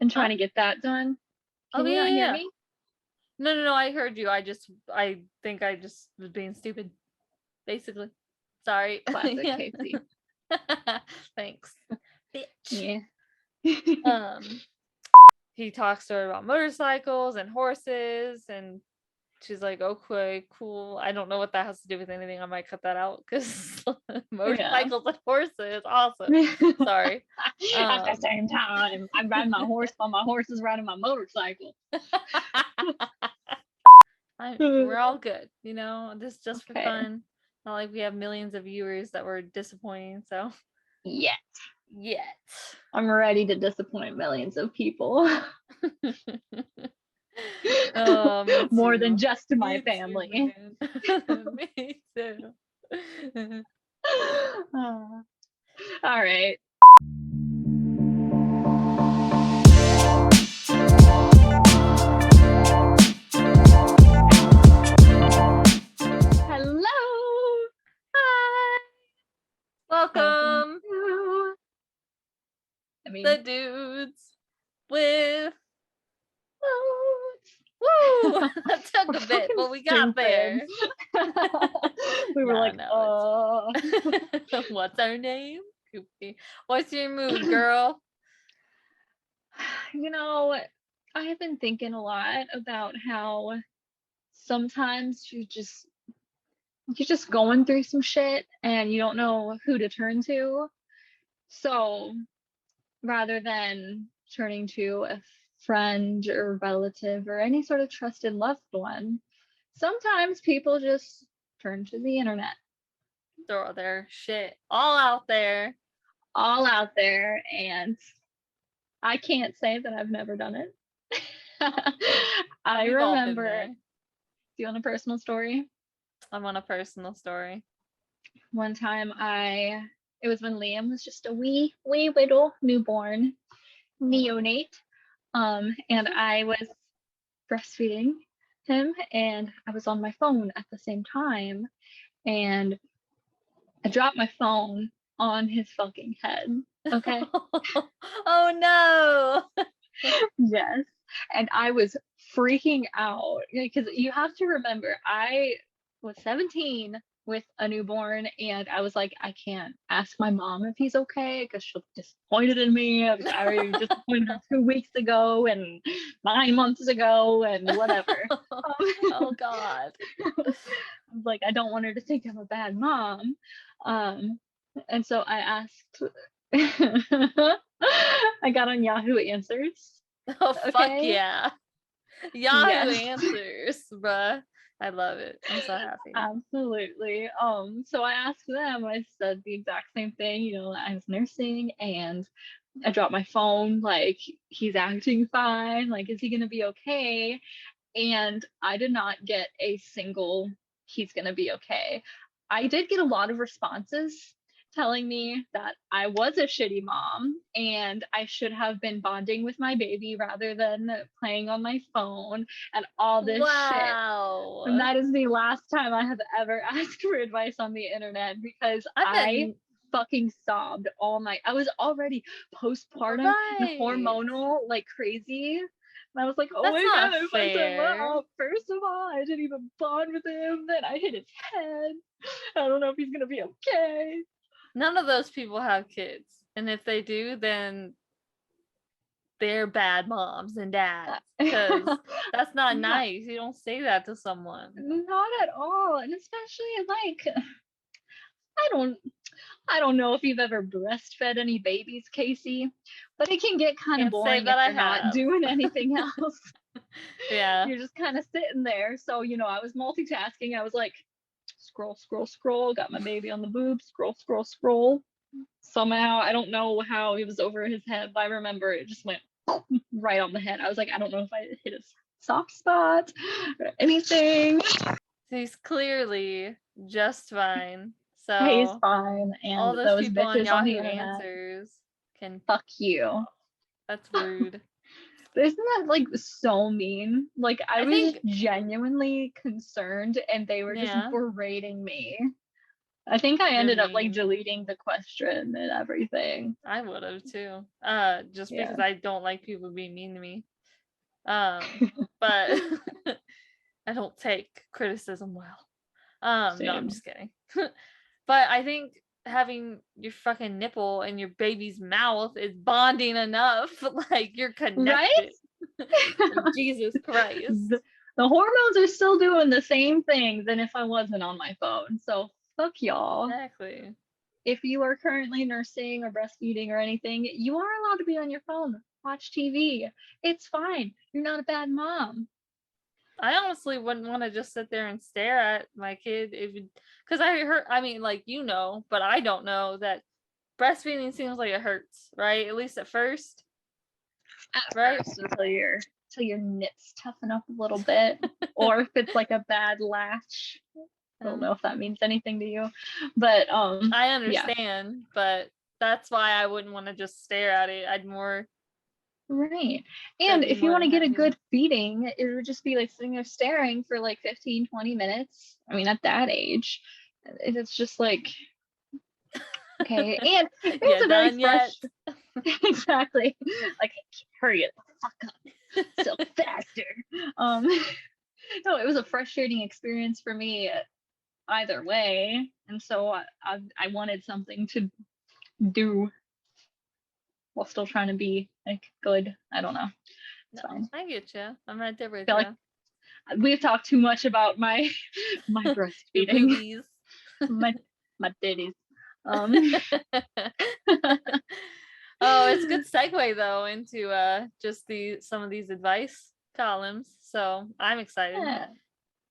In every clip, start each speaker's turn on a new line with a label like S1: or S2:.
S1: and
S2: Huh?
S1: trying to get that done.
S2: Oh
S1: Can you
S2: yeah,
S1: not
S2: yeah,
S1: hear
S2: yeah.
S1: me?
S2: No. I heard you. I think I just was being stupid, basically. Sorry.
S1: Classic
S2: Yeah.
S1: Casey.
S2: Thanks, bitch.
S1: Yeah.
S2: Um, he talks to her about motorcycles and horses, and she's like, "Okay, cool." I don't know what that has to do with anything. I might cut that out because
S1: Yeah.
S2: motorcycles and horses, awesome. Sorry.
S1: At the
S2: Um,
S1: same time, I'm riding my horse while my horse is riding my motorcycle.
S2: we're all good, this is just for
S1: Okay.
S2: fun. Not like we have millions of viewers that were disappointing, so
S1: Yet.
S2: yet.
S1: I'm ready to disappoint millions of people.
S2: Oh, me
S1: More than
S2: too.
S1: just my
S2: Me too,
S1: family.
S2: man. Me too.
S1: All right. Hello.
S2: Hi.
S1: Welcome
S2: Welcome,
S1: to. I
S2: the
S1: mean,
S2: dudes with
S1: loads.
S2: woo. That took
S1: We're
S2: a bit,
S1: fucking
S2: but we got
S1: stupid.
S2: there.
S1: We were
S2: No,
S1: like,
S2: no, it's what's our name? Goofy. What's your mood, girl?
S1: you know, I have been thinking a lot about how sometimes you're just going through some shit and you don't know who to turn to. So rather than turning to a friend or relative or any sort of trusted loved one, sometimes people just turn to the internet.
S2: Throw their shit all out there.
S1: All out there, and I can't say that I've never done it. I
S2: We've all been
S1: remember,
S2: there.
S1: do you want a personal story?
S2: I'm on a personal story.
S1: One time it was when Liam was just a wee little newborn neonate. And I was breastfeeding him and I was on my phone at the same time and I dropped my phone on his fucking head. Okay.
S2: Oh no.
S1: Yes. And I was freaking out because you have to remember, I was 17 with a newborn, and I was like, I can't ask my mom if he's okay because she'll be disappointed in me. I was already disappointed her 2 weeks ago and 9 months ago and whatever.
S2: Oh God.
S1: I was like, I don't want her to think I'm a bad mom. Um, and so I asked, I got on Yahoo Answers.
S2: Oh fuck
S1: Okay.
S2: yeah. Yahoo
S1: Yes,
S2: Answers, bruh. I love it. I'm so happy.
S1: absolutely. So I asked them, I said the exact same thing, I was nursing and I dropped my phone, like, he's acting fine, like, is he gonna be okay? And I did not get a single he's gonna be okay. I did get a lot of responses telling me that I was a shitty mom and I should have been bonding with my baby rather than playing on my phone and all this shit. And
S2: Wow.
S1: that is the last time I have ever asked for advice on the internet because
S2: I
S1: I
S2: bet
S1: fucking sobbed all night. I was already postpartum and
S2: right.
S1: hormonal like crazy. And I was like, oh
S2: That's
S1: my
S2: not
S1: God, if I turn that
S2: fair.
S1: off, first of all, I didn't even bond with him. Then I hit his head. I don't know if he's going to be okay.
S2: None of those people have kids. And if they do, then they're bad moms and dads. Because that's not
S1: not,
S2: nice. You don't say that to someone.
S1: not at all. And especially like, I don't I don't know if you've ever breastfed any babies, Casey, but it can get kind of
S2: Can't say
S1: boring
S2: that
S1: if
S2: I
S1: you're not
S2: have.
S1: doing anything else.
S2: Yeah.
S1: You're just kind of sitting there. So, I was multitasking. I was like, scroll, scroll, scroll, got my baby on the boob, scroll, scroll, scroll. Somehow, I don't know how it was over his head, but I remember it just went right on the head. I was like, I don't know if I hit a soft spot or anything.
S2: He's clearly just fine.
S1: He's
S2: So
S1: fine.
S2: all
S1: And
S2: those
S1: those
S2: people on
S1: bitches on the
S2: Yahoo
S1: internet,
S2: Answers can
S1: fuck you.
S2: that's rude.
S1: Isn't that like so mean? Like I
S2: I
S1: was
S2: think
S1: genuinely concerned and they were just
S2: yeah.
S1: berating me. I think I
S2: You're
S1: ended up like
S2: mean.
S1: deleting the question and everything.
S2: I would have too. Just
S1: Yeah.
S2: because I don't like people being mean to me. But I don't take criticism well. No, I'm
S1: Same.
S2: just kidding. But I think having your fucking nipple in your baby's mouth is bonding enough. Like you're
S1: Right?
S2: connected. Jesus Christ.
S1: The hormones are still doing the same thing than if I wasn't on my phone. So fuck y'all.
S2: Exactly.
S1: If you are currently nursing or breastfeeding or anything, you are allowed to be on your phone, watch TV. It's fine. You're not a bad mom.
S2: I honestly wouldn't want to just sit there and stare at my kid because I heard, I mean, like, but I don't know that breastfeeding seems like it hurts, right? At least at first,
S1: At
S2: right?
S1: first, until your nips toughen up a little bit, or if it's like a bad latch. I don't know if that means anything to you, but
S2: I
S1: yeah.
S2: understand, but that's why I wouldn't want to just stare at it. I'd more
S1: Right.
S2: I'd
S1: And
S2: be
S1: if you
S2: more
S1: want
S2: than
S1: to get a
S2: happy to.
S1: good feeding, it would just be like sitting there staring for like 15, 20 minutes. I mean, at that age, it's just like, okay. And
S2: Yeah,
S1: it's a very
S2: done yet?
S1: fresh, exactly. Like, hurry it the fuck up. So faster. Um, no, it was a frustrating experience for me either way. And so I wanted something to do while still trying to be like good. I don't know. It's
S2: No,
S1: fine.
S2: I get you. I'm right there
S1: I
S2: with
S1: feel like
S2: you.
S1: we've talked too much about my
S2: Your
S1: breastfeeding,
S2: boobies.
S1: my my titties.
S2: Oh, it's a good segue though into just some of these advice columns. So I'm excited.
S1: Yeah.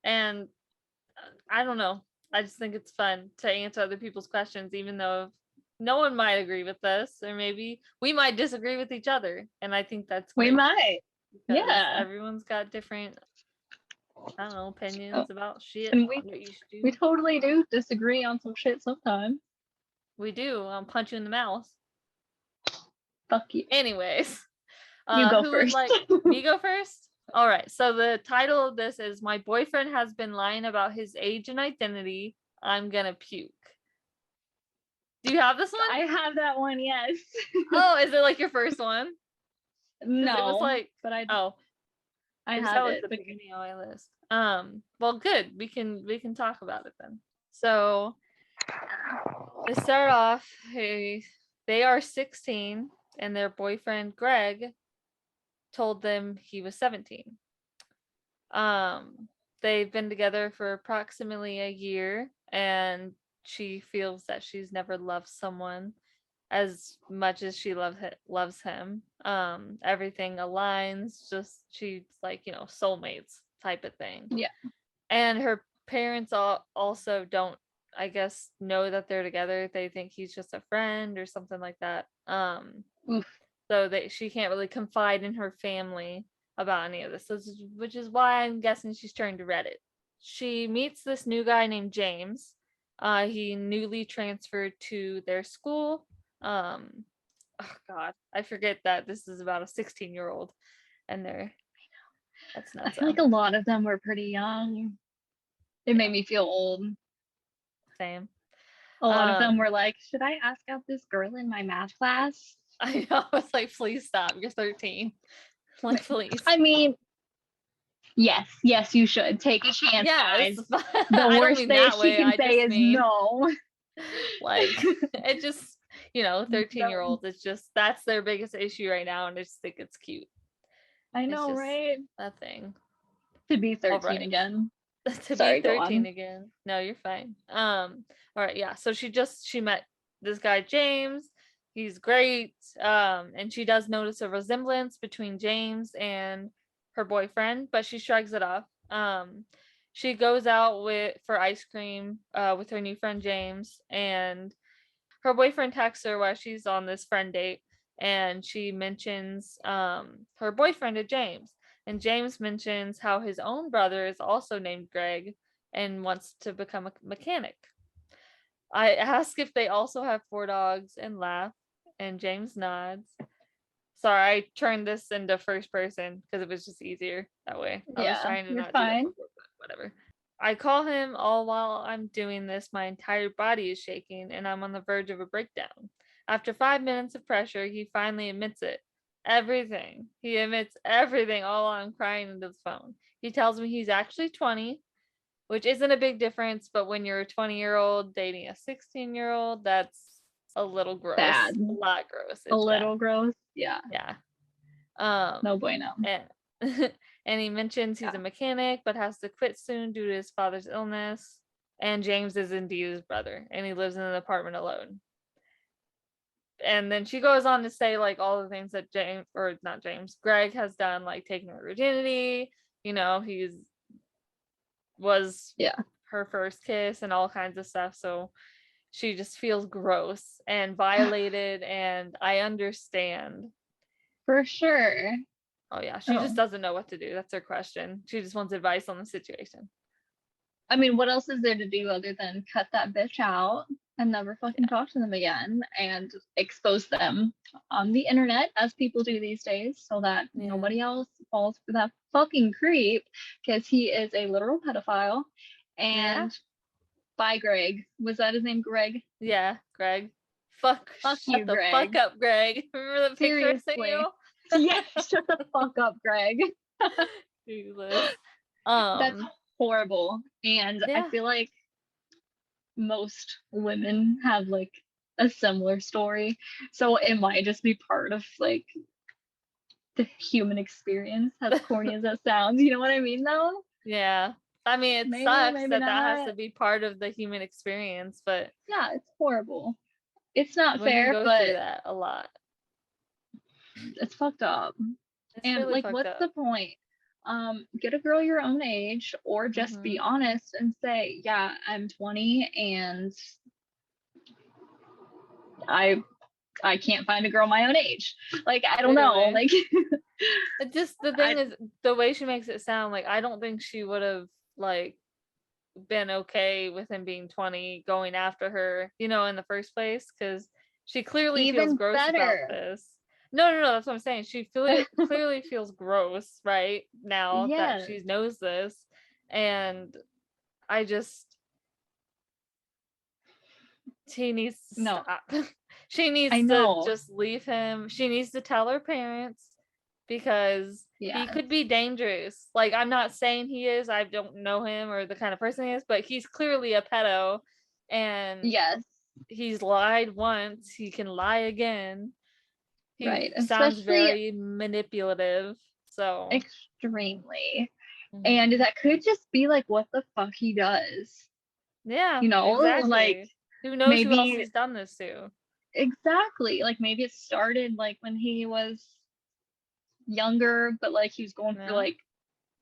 S2: And I don't know. I just think it's fun to answer other people's questions, even though no one might agree with us, or maybe we might disagree with each other. And I think that's
S1: We
S2: great
S1: might.
S2: because
S1: Yeah.
S2: everyone's got different, I don't know,
S1: Oh,
S2: opinions about shit,
S1: and
S2: what you should
S1: we
S2: do.
S1: totally do disagree on some shit sometimes.
S2: We do. I'll punch you in the mouth.
S1: Fuck you.
S2: Anyways,
S1: You go
S2: who would
S1: first.
S2: like me go first? All right. So the title of this is "My boyfriend has been lying about his age and identity. I'm gonna puke." Do you have this one?
S1: I have that one, yes.
S2: Oh, is it like your first one? Because it was
S1: No,
S2: like,
S1: but
S2: oh,
S1: I
S2: it was
S1: have
S2: at like
S1: it.
S2: the
S1: But
S2: beginning of my list. Well, good. We can talk about it then. So they start off. They are 16, and their boyfriend Greg told them he was 17. Um, they've been together for approximately a year, and she feels that she's never loved someone as much as she loves him. Everything aligns, just she's like, soulmates type of thing.
S1: yeah.
S2: And her parents also don't, I guess, know that they're together. They think he's just a friend or something like that.
S1: Oof.
S2: So that she can't really confide in her family about any of this, which is why I'm guessing she's turned to Reddit. She meets this new guy named James. He newly transferred to their school. Oh God, I forget that this is about a 16-year-old, and that's
S1: I
S2: nuts.
S1: feel like a lot of them were pretty young. It
S2: Yeah,
S1: made me feel old.
S2: same.
S1: A lot of them
S2: Um,
S1: were like, should I ask out this girl in my math class?
S2: I know. I was like, please stop. You're 13. Like, please.
S1: I mean, yes, you should. Take a chance,
S2: Yes,
S1: guys.
S2: but
S1: The
S2: I don't
S1: worst
S2: mean
S1: thing
S2: that
S1: she
S2: way.
S1: can
S2: I
S1: say
S2: just
S1: is
S2: mean
S1: no.
S2: like it just 13 year
S1: No.
S2: olds, it's just that's their biggest issue right now, and I just think it's cute.
S1: I
S2: It's
S1: know,
S2: just
S1: right?
S2: a thing.
S1: To be
S2: All
S1: 13
S2: right.
S1: again.
S2: To be
S1: Sorry, go
S2: 13
S1: on.
S2: again. No, you're fine. All right, yeah. So she met this guy James. He's great. And she does notice a resemblance between James and her boyfriend, but she shrugs it off. She goes out for ice cream with her new friend James, and her boyfriend texts her while she's on this friend date, and she mentions her boyfriend to James. And James mentions how his own brother is also named Greg and wants to become a mechanic. I ask if they also have 4 dogs and laugh, and James nods. Sorry, I turned this into first person because it was just easier that way. I was
S1: Yeah,
S2: trying to
S1: you're
S2: not do that
S1: fine.
S2: before, but whatever. I call him all while I'm doing this. My entire body is shaking and I'm on the verge of a breakdown. After 5 minutes of pressure, he finally admits it. Everything. He admits everything all while I'm crying into the phone. He tells me he's actually 20, which isn't a big difference, but when you're a 20-year-old dating a 16-year-old, that's a little gross.
S1: Bad.
S2: A lot gross.
S1: A
S2: It's bad.
S1: little gross. Yeah.
S2: Yeah.
S1: No bueno.
S2: And and he mentions he's
S1: Yeah.
S2: a mechanic but has to quit soon due to his father's illness. And James is indeed his brother, and he lives in an apartment alone. And then she goes on to say like all the things that James, or not James, Greg has done, like taking her virginity. He's was
S1: Yeah.
S2: her first kiss and all kinds of stuff. So she just feels gross and violated, and I understand.
S1: For sure.
S2: Oh yeah, she just
S1: Oh.
S2: doesn't know what to do. That's her question. She just wants advice on the situation.
S1: I mean, what else is there to do other than cut that bitch out and never fucking
S2: Yeah.
S1: talk to them again and expose them on the internet as people do these days so that
S2: Yeah.
S1: nobody else falls for that fucking creep because he is a literal pedophile.
S2: Yeah.
S1: And bye, Greg. Was that his name, Greg?
S2: Yeah, Greg.
S1: Fuck
S2: Shut
S1: you,
S2: the fuck
S1: Greg.
S2: up, Greg. Remember the picture I sent
S1: Seriously.
S2: you?
S1: Yeah, shut the fuck up, Greg.
S2: Jesus.
S1: That's horrible. And I
S2: Yeah.
S1: feel like most women have like a similar story. So it might just be part of like the human experience, as corny as that sounds. You know what I mean though?
S2: Yeah. I mean, it
S1: Maybe,
S2: sucks
S1: maybe
S2: that that has
S1: not.
S2: to be part of the human experience, but
S1: Yeah, it's horrible. It's not
S2: women
S1: fair,
S2: go through
S1: but
S2: that a lot.
S1: it's fucked up.
S2: It's
S1: And
S2: really
S1: like,
S2: fucked
S1: what's
S2: up.
S1: the point? Get a girl your own age, or just be
S2: Mm-hmm.
S1: honest and say, yeah, I'm 20 and I I can't find a girl my own age. Like, I don't know.
S2: Literally.
S1: Like,
S2: It just, the thing
S1: I
S2: is, the way she makes it sound, like, I don't think she would have, like, been okay with him being 20 going after her, in the first place, because she clearly feels
S1: even
S2: gross about
S1: better.
S2: this. No, that's what I'm saying. She clearly feels gross right now that
S1: Yes.
S2: she knows this. And I just, she needs to
S1: No,
S2: stop. She
S1: I
S2: needs to
S1: know.
S2: just leave him. She needs to tell her parents, because he
S1: Yes.
S2: could be dangerous. Like, I'm not saying he is. I don't know him or the kind of person he is, but he's clearly a pedo, and
S1: Yes.
S2: he's lied once. He can lie again. He
S1: Right.
S2: sounds
S1: Especially
S2: very manipulative. So,
S1: extremely. And
S2: mhm.
S1: that could just be like what the fuck he does.
S2: Yeah,
S1: Like
S2: exactly. Who knows who else
S1: maybe
S2: he's done this to?
S1: exactly. Like maybe it started like when he was younger, but like he was going for
S2: Yeah,
S1: like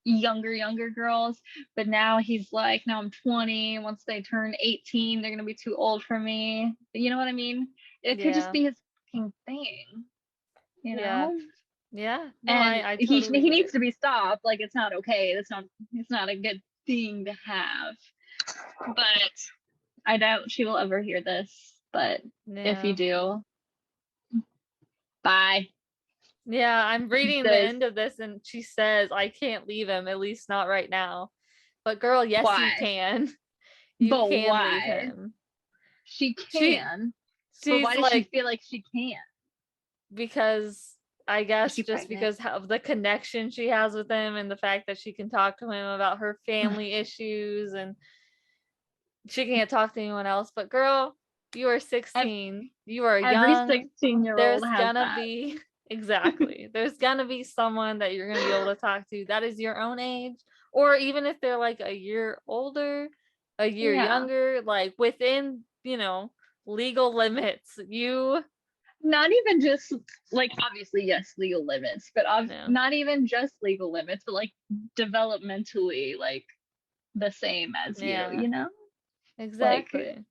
S1: younger girls, but now he's like, now I'm 20, once they turn 18 they're gonna be too old for me. You know what I mean? It could just
S2: yeah,
S1: be his fucking thing, you
S2: yeah,
S1: know.
S2: yeah. No,
S1: And
S2: I
S1: he
S2: totally
S1: he
S2: get it.
S1: needs to be stopped. Like, it's not okay. It's not a good thing to have. But I doubt she will ever hear this, but if you
S2: Yeah.
S1: do, bye.
S2: Yeah, I'm reading the
S1: This
S2: end of this, and she says, I can't leave him, at least not right now. But girl, yes, you
S1: why?
S2: can. You
S1: But
S2: can leave
S1: why?
S2: him.
S1: She
S2: She
S1: can, but
S2: she's
S1: why does she
S2: like,
S1: feel like she can't?
S2: because I
S1: Is
S2: guess
S1: she
S2: just
S1: pregnant?
S2: because of the connection she has with him, and the fact that she can talk to him about her family issues, and she can't talk to anyone else. But girl, you are 16. You are
S1: Every
S2: young.
S1: 16-year-old
S2: There's
S1: has
S2: gonna
S1: that.
S2: be exactly. There's gonna be someone that you're gonna be able to talk to that is your own age, or even if they're like a year older, a year
S1: Yeah.
S2: younger, like within, legal limits.
S1: Not even just like, obviously, yes, legal limits, but
S2: Yeah.
S1: not even just legal limits, but like developmentally, like the same as you,
S2: Yeah.
S1: you know? Like,
S2: Exactly.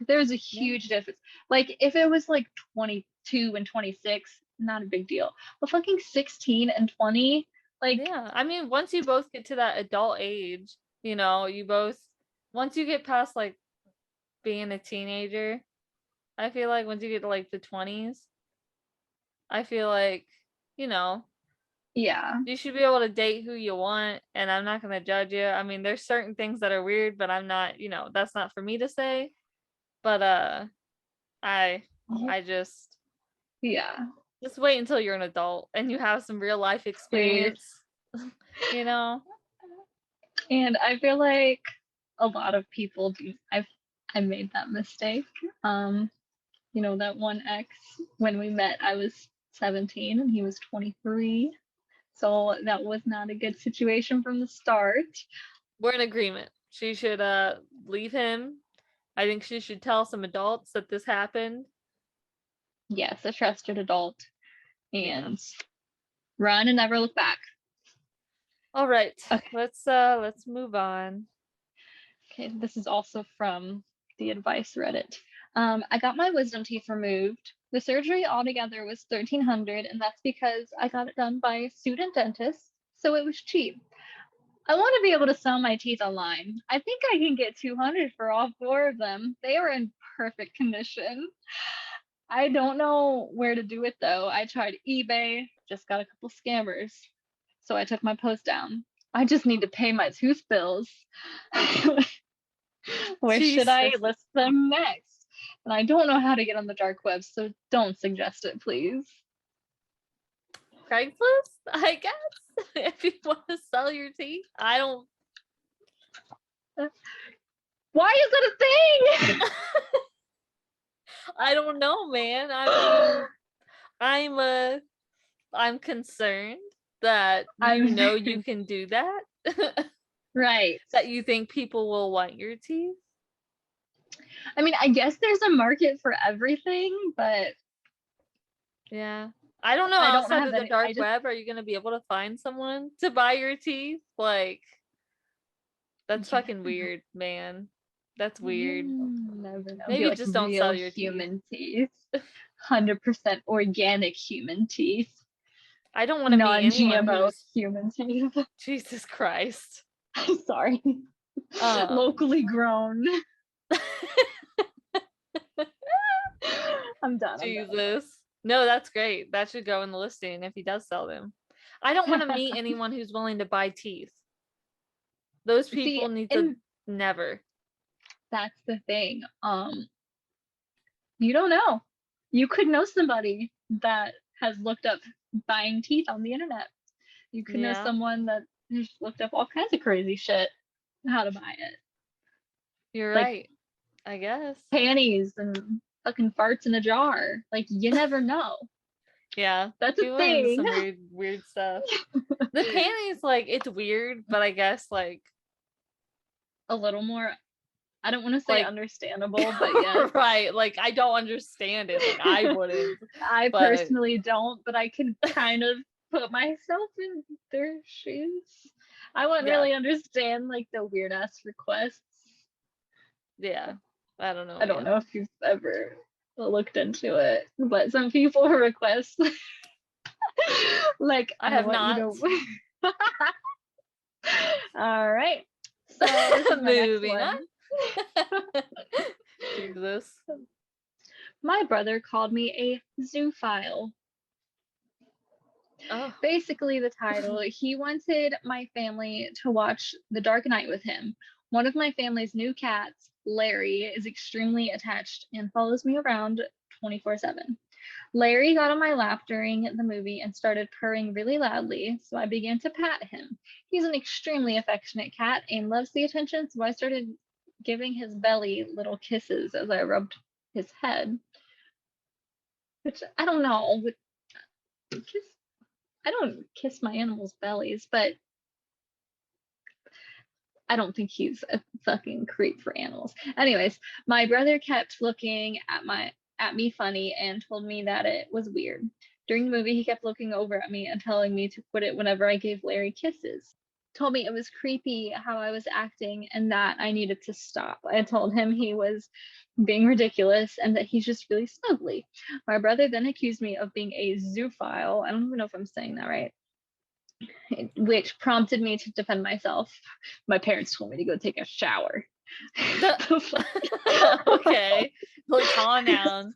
S1: there's a
S2: Yeah.
S1: huge difference. Like, if it was like 22 and 26, not a big deal. But fucking 16 and 20, like,
S2: Yeah. I mean, once you both get to that adult age, you both, once you get past like being a teenager, I feel like once you get to like the 20s, I feel like, you know,
S1: Yeah.
S2: You should be able to date who you want, and I'm not gonna judge you. I mean, there's certain things that are weird, but I'm not, that's not for me to say. But I I
S1: Yeah.
S2: just wait until you're an adult and you have some real life
S1: Please.
S2: experience. you know?
S1: And I feel like a lot of people do. I made that mistake. That one ex, when we met, I was 17 and he was 23. So that was not a good situation from the start.
S2: We're in agreement. She should leave him. I think she should tell some adults that this happened.
S1: Yes, a trusted adult,
S2: Yeah.
S1: and run and never look back.
S2: All right.
S1: Okay.
S2: Let's move on.
S1: Okay, this is also from the advice Reddit. I got my wisdom teeth removed. The surgery altogether was $1,300, and that's because I got it done by a student dentist, so it was cheap. I want to be able to sell my teeth online. I think I can get 200 for all 4 of them. They are in perfect condition. I don't know where to do it though. I tried eBay, just got a couple scammers. So I took my post down. I just need to pay my tooth bills. Where should I
S2: Jesus.
S1: list them next? And I don't know how to get on the dark web, so don't suggest it, please.
S2: Craigslist, I guess. If you want to sell your teeth. I don't.
S1: Why is that a thing?
S2: I don't know, man. I mean, I'm concerned that you can do that.
S1: Right.
S2: That you think people will want your teeth.
S1: I mean, I guess there's a market for everything, but
S2: yeah. I don't know.
S1: I don't
S2: Outside
S1: have
S2: of the
S1: any.
S2: dark web, are you going to be able to find someone to buy your teeth? Like, that's fucking weird, man. That's weird.
S1: Never know.
S2: Maybe
S1: Like
S2: just don't
S1: real
S2: sell your
S1: human teeth. 100% organic human teeth.
S2: I don't want to meet anyone
S1: Non-GMO
S2: who's
S1: human teeth.
S2: Jesus Christ.
S1: Sorry. Locally grown. I'm done.
S2: Jesus. No, that's great. That should go in the listing if he does sell them. I don't want to meet anyone who's willing to buy teeth. Those people need to never.
S1: That's the thing. You don't know. You could know somebody that has looked up buying teeth on the internet. You could know someone that has looked up all kinds of crazy shit, how to buy it.
S2: You're right. I guess.
S1: Panties and fucking farts in a jar. Like, you never know.
S2: Yeah.
S1: That's a thing.
S2: Some weird stuff. The panties, like, it's weird, but I guess, like,
S1: a little more, I don't want to say understandable, but yeah.
S2: Right. Like, I don't understand it. Like, I wouldn't.
S1: I personally don't, but I can kind of put myself in their shoes. I wouldn't really understand, like, the weird ass requests.
S2: Yeah. I don't know.
S1: I don't know if you've ever looked into it, but some people request like
S2: I have not.
S1: All right. So
S2: moving on. Jesus.
S1: My brother called me a zoophile.
S2: Oh.
S1: Basically, the title, he wanted my family to watch The Dark Knight with him. One of my family's new cats, Larry, is extremely attached and follows me around 24/7. Larry got on my lap during the movie and started purring really loudly, so I began to pat him. He's an extremely affectionate cat and loves the attention, so I started giving his belly little kisses as I rubbed his head. Which, I don't know, I don't kiss my animals' bellies, but I don't think he's a fucking creep for animals. Anyways, my brother kept looking at me funny and told me that it was weird. During the movie, he kept looking over at me and telling me to quit it whenever I gave Larry kisses. Told me it was creepy how I was acting and that I needed to stop. I told him he was being ridiculous and that he's just really snuggly. My brother then accused me of being a zoophile. I don't even know if I'm saying that right. Which prompted me to defend myself. My parents told me to go take a shower.
S2: Okay, like, calm down.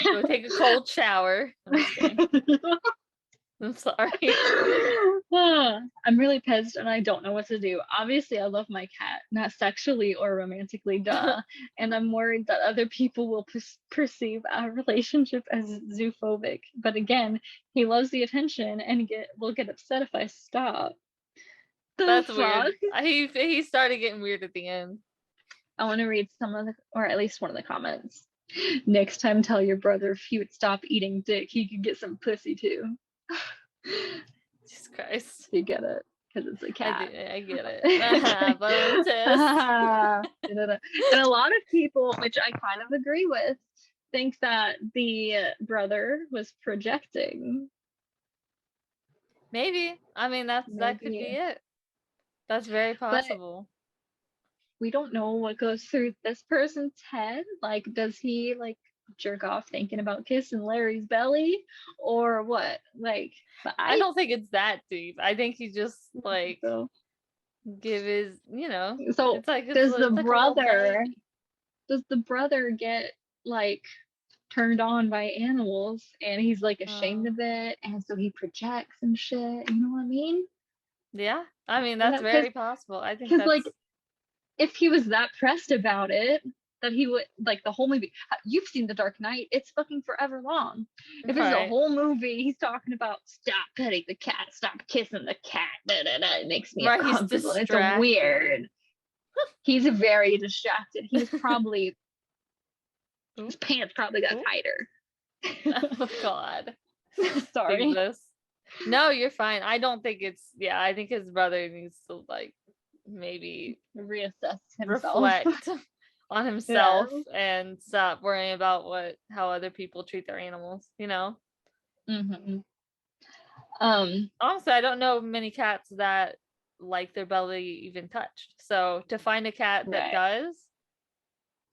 S2: Go take a cold shower. I'm sorry.
S1: I'm really pissed and I don't know what to do. Obviously, I love my cat, not sexually or romantically, duh. And I'm worried that other people will perceive our relationship as zoophobic. But again, he loves the attention and will get upset if I stop. The
S2: That's
S1: fuck?
S2: weird. He started getting weird at the end.
S1: I want to read some of the, or at least one of the comments. Next time, tell your brother if he would stop eating dick, he could get some pussy too.
S2: Jesus Christ.
S1: You get it? Because it's a cat.
S2: I get it.
S1: And a lot of people, which I kind of agree with, think that the brother was projecting.
S2: Maybe. I mean, that could be it. That's very possible.
S1: But we don't know what goes through this person's head. Like, does he like jerk off thinking about kissing Larry's belly, or what? Like,
S2: I don't think it's that deep. I think he just like
S1: so,
S2: give his,
S1: So
S2: it's like
S1: does the brother get like turned on by animals and he's like ashamed of it, and so he projects and shit, you know what I mean?
S2: Yeah, I mean that's very possible. I think
S1: because
S2: that's
S1: like if he was that pressed about it, that he would like the whole movie. You've seen The Dark Knight, it's fucking forever long. If it's a whole movie he's talking about stop petting the cat, stop kissing the cat, it makes me uncomfortable. It's a weird. He's very distracted. He's probably his pants probably got tighter.
S2: Oh God.
S1: Sorry.
S2: No, you're fine. I don't think it's, I think his brother needs to like maybe
S1: reassess himself,
S2: reflect on himself, and stop worrying about how other people treat their animals,
S1: Mm-hmm.
S2: Honestly, I don't know many cats that like their belly even touched. So to find a cat that does,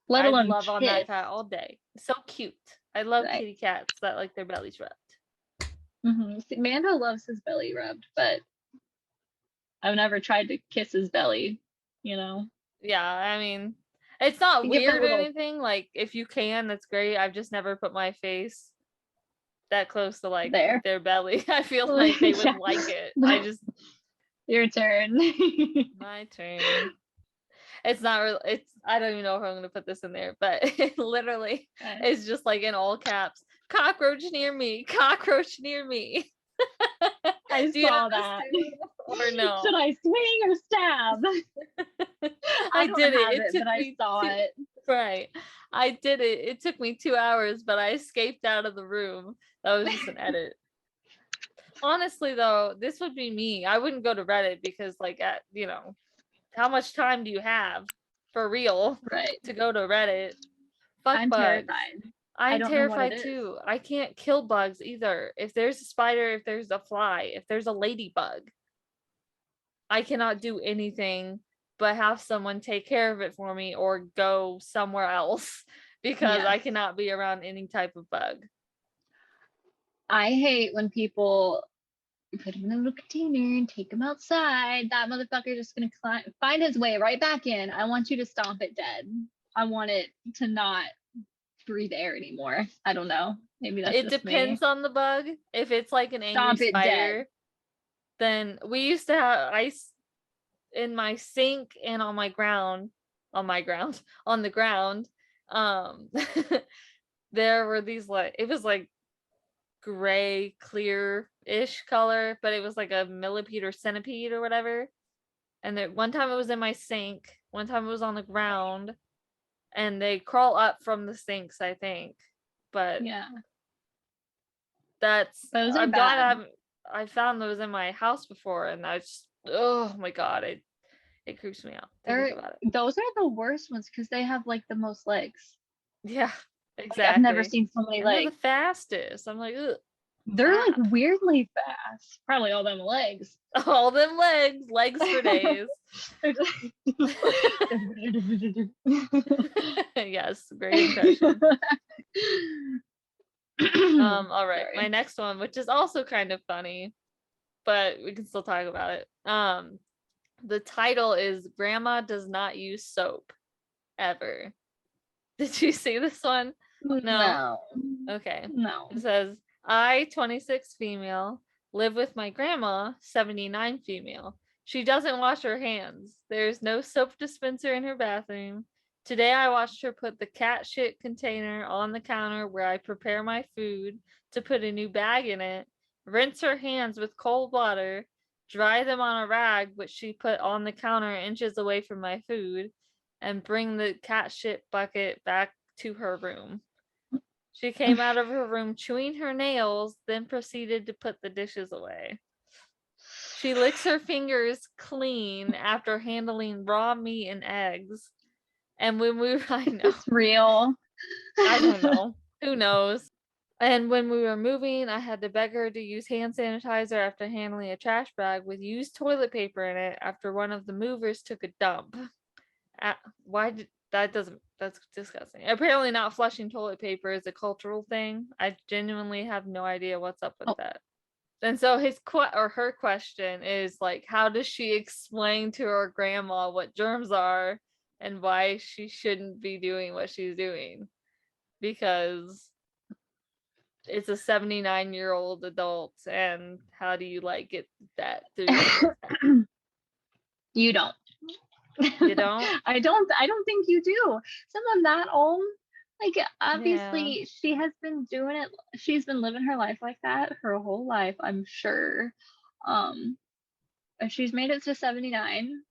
S1: let alone
S2: I'd love on that cat all day. So cute. I love kitty cats that like their bellies rubbed.
S1: See, Mando loves his belly rubbed, but I've never tried to kiss his belly,
S2: Yeah, I mean, it's not weird or anything. Like, if you can, that's great. I've just never put my face that close to like their belly. I feel like they would like it.
S1: Your turn.
S2: My turn. It's not real. I don't even know if I'm gonna put this in there, but it literally is just like in all caps. Cockroach near me. Cockroach near me.
S1: I saw that.
S2: Or no?
S1: Should I swing or stab? I did it, but I saw it.
S2: Right. I did it. It took me 2 hours, but I escaped out of the room. That was just an edit. Honestly, though, this would be me. I wouldn't go to Reddit because, like, how much time do you have for real to go to Reddit? Fuck
S1: I'm
S2: bugs.
S1: terrified.
S2: I'm terrified too. I can't kill bugs either. If there's a spider, if there's a fly, if there's a ladybug, I cannot do anything but have someone take care of it for me or go somewhere else because I cannot be around any type of bug.
S1: I hate when people put him in a little container and take him outside. That motherfucker just gonna find his way right back in. I want you to stomp it dead. I want it to not breathe air anymore. I don't know. Maybe that's
S2: it depends on the bug. If it's like an angry spider, then we used to have ice in my sink and on the ground. There were these like, it was like gray clear-ish color, but it was like a millipede or centipede or whatever. And then one time it was in my sink, one time it was on the ground, and they crawl up from the sinks, I think. But
S1: those are bad.
S2: I found those in my house before, and I just, oh my God, it creeps me out to think about it.
S1: Those are the worst ones because they have like the most legs.
S2: Yeah, exactly.
S1: Like, I've never seen so many legs.
S2: They're the fastest. I'm like, ugh.
S1: They're like weirdly fast. Probably all them legs.
S2: All them legs for days. Yes, great impression. All right. Sorry. My next one, which is also kind of funny, but we can still talk about it. The title is Grandma Does Not Use Soap Ever. Did you see this one? No. Okay.
S1: No.
S2: It says, I, 26 female, Live with my grandma, 79 female. She doesn't wash her hands. There's no soap dispenser in her bathroom. Today I watched her put the cat shit container on the counter where I prepare my food to put a new bag in it, rinse her hands with cold water, dry them on a rag which she put on the counter inches away from my food, and bring the cat shit bucket back to her room. She came out of her room chewing her nails, then proceeded to put the dishes away. She licks her fingers clean after handling raw meat and eggs. And when we I know.
S1: It's real.
S2: I don't know. Who knows? And when we were moving, I had to beg her to use hand sanitizer after handling a trash bag with used toilet paper in it after one of the movers took a dump. Why did that doesn't that's disgusting. Apparently not flushing toilet paper is a cultural thing. I genuinely have no idea what's up with
S1: Oh,
S2: that. And so her question is like, how does she explain to her grandma what germs are and why she shouldn't be doing what she's doing? Because it's a 79-year-old adult, and how do you like get that through someone's head?
S1: you don't.
S2: You don't?
S1: I don't think you do. Someone that old, like
S2: Yeah.
S1: obviously she has been doing it. She's been living her life like that her whole life, I'm sure. If she's made it to 79,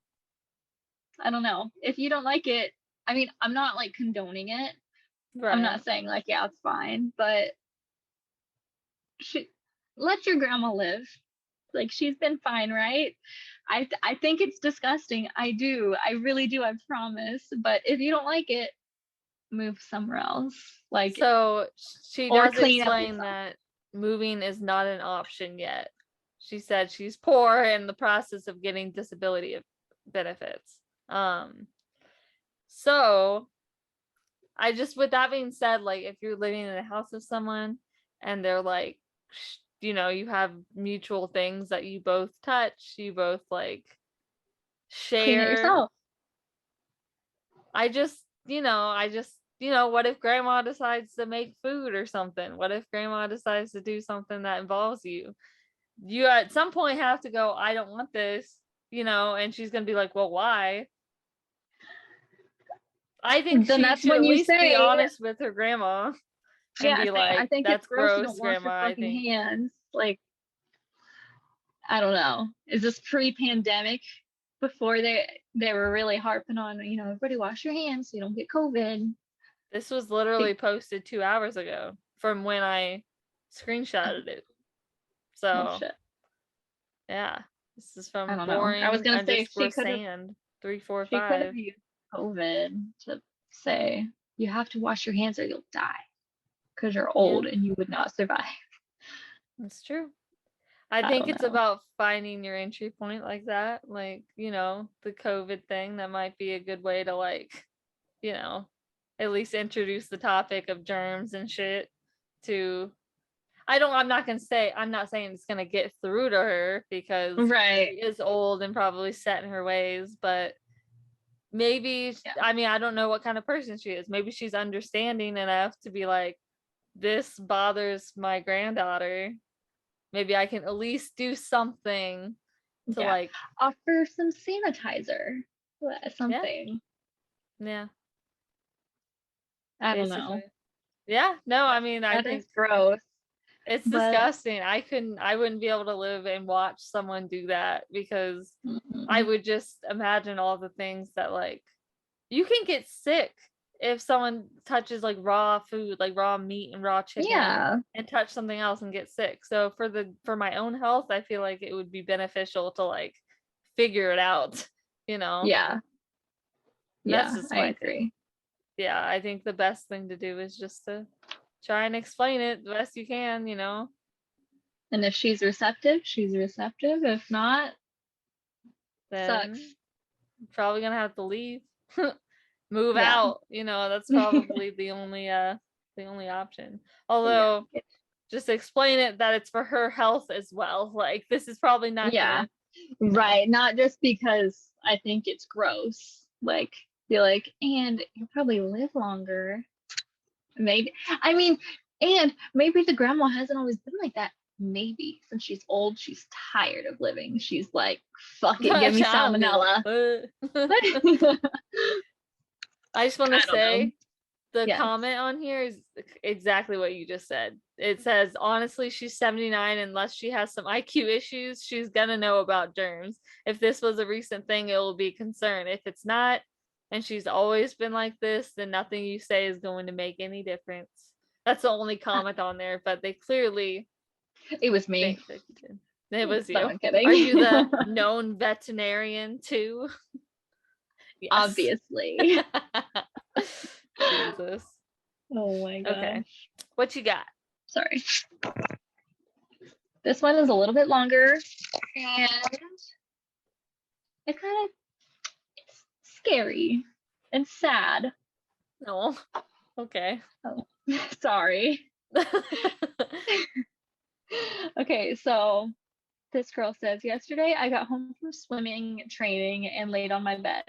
S1: I don't know. If you don't like it, I mean, I'm not like condoning it. I'm
S2: Right.
S1: not saying like, yeah, it's fine, but she let your grandma live. Like she's been fine, right? I think it's disgusting. I do. I really do. I promise. But if you don't like it, move somewhere else. Like
S2: So she
S1: or
S2: does
S1: clean up
S2: explain
S1: yourself.
S2: that moving is not an option yet. She said she's poor in the process of getting disability benefits. So I just, with that being said, like if you're living in a house with someone and they're like, you know, you have mutual things that you both touch, you both like
S1: Clean it
S2: share.
S1: yourself.
S2: What if grandma decides to make food or something? What if grandma decides to do something that involves you? You at some point have to go, I don't want this, and she's going to be like, well, why? I think
S1: Then
S2: she
S1: that's
S2: should
S1: when
S2: at
S1: you
S2: least be
S1: say,
S2: honest with her grandma and
S1: yeah,
S2: be
S1: say, I
S2: like,
S1: think it's
S2: that's
S1: gross you
S2: gross,
S1: don't wash your
S2: grandma, I
S1: fucking
S2: think.
S1: hands. Like, I don't know. Is this pre-pandemic? Before they were really harping on, everybody wash your hands so you don't get COVID.
S2: This was literally posted 2 hours ago from when I screenshotted it.
S1: Oh
S2: So
S1: shit.
S2: yeah, this is
S1: I
S2: from
S1: don't know. I was
S2: boring
S1: gonna say
S2: underscore sand
S1: she could have
S2: 345.
S1: used COVID to say you have to wash your hands or you'll die because you're
S2: Yeah,
S1: old and you would not survive.
S2: that's true. I
S1: I
S2: think
S1: don't
S2: it's
S1: know.
S2: about finding your entry point like that. Like, the COVID thing, that might be a good way to you know, at least introduce the topic of germs and shit to I'm not saying it's gonna get through to her because she
S1: Right.
S2: is old and probably set in her ways, but maybe,
S1: Yeah.
S2: I mean, I don't know what kind of person she is. Maybe she's understanding enough to be like, this bothers my granddaughter. Maybe I can at least do something to
S1: Yeah. Offer some sanitizer.
S2: yeah,
S1: Something.
S2: yeah,
S1: I don't know.
S2: basically. Yeah, no, I
S1: That,
S2: mean, I
S1: that is
S2: think
S1: gross.
S2: it's
S1: But
S2: disgusting. I wouldn't be able to live and watch someone do that because I
S1: mm,
S2: would just imagine all the things that you can get sick if someone touches like raw food, like raw meat and raw chicken,
S1: yeah.
S2: and touch something else and get sick. So for my own health, I feel like it would be beneficial to figure it out, you know.
S1: Yeah.
S2: And that's
S1: Yeah.
S2: just
S1: I
S2: my thing.
S1: agree.
S2: Yeah, I think the best thing to do is just to try and explain it the best you can.
S1: And if she's receptive, she's receptive. If not,
S2: Then
S1: sucks.
S2: probably gonna have to leave. Move
S1: Yeah.
S2: out, that's probably the only option. Although
S1: Yeah.
S2: just explain it that it's for her health as well. Like this is probably not
S1: Yeah.
S2: gonna, you know.
S1: Right. Not just because I think it's gross. Like, be like, and you'll probably live longer. Maybe. I mean, and maybe the grandma hasn't always been like that. maybe since she's old, she's tired of living. She's like, fuck it, give me salmonella.
S2: I just want to
S1: I don't know.
S2: say the
S1: Yes.
S2: comment on here is exactly what you just said. It says, honestly, she's 79. Unless she has some IQ issues, she's gonna know about germs. If this was a recent thing, it will be concern. If it's not, and she's always been like this, then nothing you say is going to make any difference. That's the only comment on there, but they clearly
S1: It was me.
S2: think that you did. It was
S1: No,
S2: you.
S1: I'm kidding.
S2: Are you the known veterinarian too? Yes.
S1: Obviously.
S2: Jesus.
S1: Oh my gosh.
S2: Okay. What you got?
S1: Sorry. This one is a little bit longer and it's kind of scary and sad.
S2: No. Okay.
S1: Oh, sorry. Okay, so this girl says, yesterday I got home from swimming training and laid on my bed.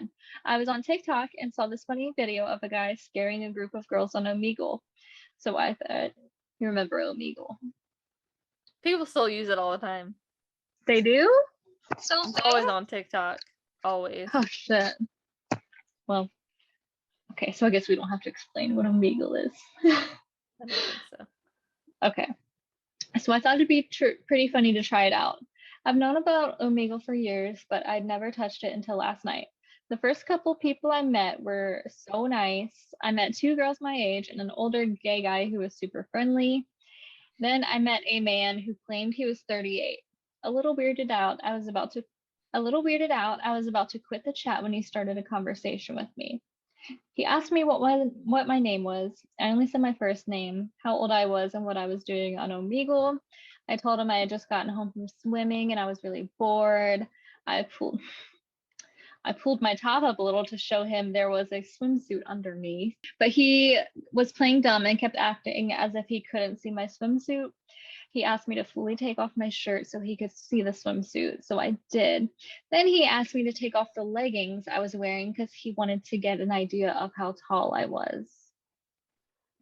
S1: I was on TikTok and saw this funny video of a guy scaring a group of girls on Omegle. So I thought, you remember Omegle?
S2: People still use it all the time.
S1: They do?
S2: So it's always on TikTok. Always.
S1: Oh shit. Well, okay, so I guess we don't have to explain what Omegle is.
S2: I don't think so.
S1: Okay. So I thought it'd be pretty funny to try it out. I've known about Omegle for years, but I'd never touched it until last night. The first couple people I met were so nice. I met 2 girls my age and an older gay guy who was super friendly. Then I met a man who claimed he was 38. A little weirded out, I was about to quit the chat when he started a conversation with me. He asked me what my name was. I only said my first name, how old I was, and what I was doing on Omegle. I told him I had just gotten home from swimming and I was really bored. I pulled my top up a little to show him there was a swimsuit underneath, but he was playing dumb and kept acting as if he couldn't see my swimsuit. He asked me to fully take off my shirt so he could see the swimsuit, so I did. Then he asked me to take off the leggings I was wearing because he wanted to get an idea of how tall I was.